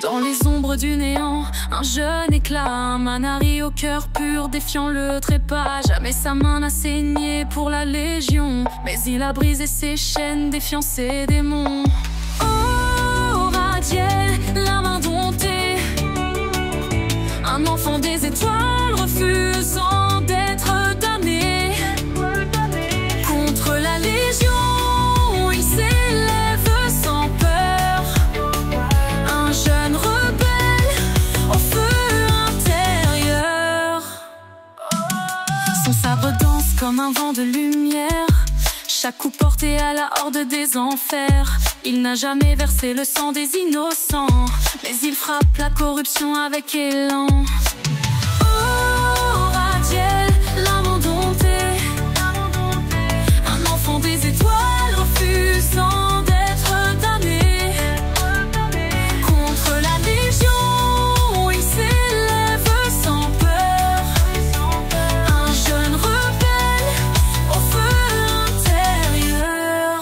Dans les ombres du néant, un jeune éclat, un manari au cœur pur, défiant le trépas. Jamais sa main n'a saigné pour la légion, mais il a brisé ses chaînes, défiant ses démons. Oh, Radiel, la main domptée, un enfant des étoiles refusant d'être damné. Contre la légion, il s'élève sans peur, un jeune rebelle au feu intérieur. Son sabre danse comme un vent de lumière, chaque coup porté à la horde des enfers. Il n'a jamais versé le sang des innocents, mais il frappe la corruption avec élan. Oh, Radiel, la main domptée, un enfant des étoiles refusant d'être damné. Contre la légion, il s'élève sans peur, un jeune rebelle au feu intérieur.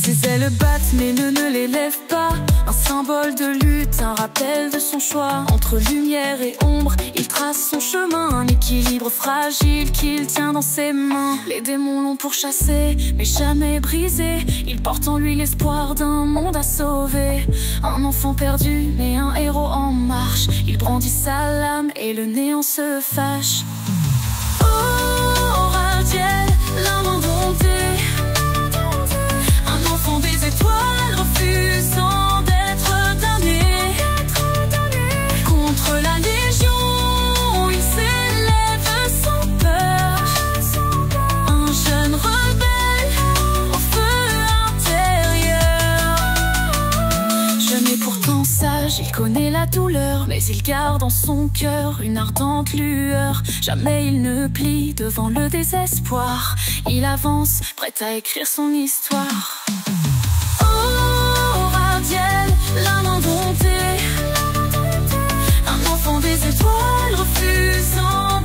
Ses ailes battent mais ne l'élèvent pas, un symbole de lutte, un rappel de son choix. Entre lumière et ombre, il trace son chemin, un équilibre fragile qu'il tient dans ses mains. Les démons l'ont pourchassé, mais jamais brisé. Il porte en lui l'espoir d'un monde à sauver. Un enfant perdu, mais un héros en marche. Il brandit sa lame et le néant se fâche. Oh, Radiel, la main domptée, un enfant des étoiles refusant d'être damné. Contre la légion, il s'élève sans peur, un jeune rebelle au feu intérieur. Jeune et pourtant sage, il connaît la douleur, mais il garde en son cœur une ardente lueur. Jamais il ne plie devant le désespoir, il avance, prêt à écrire son histoire. Oh, Radiel, la main domptée, un enfant des étoiles refusant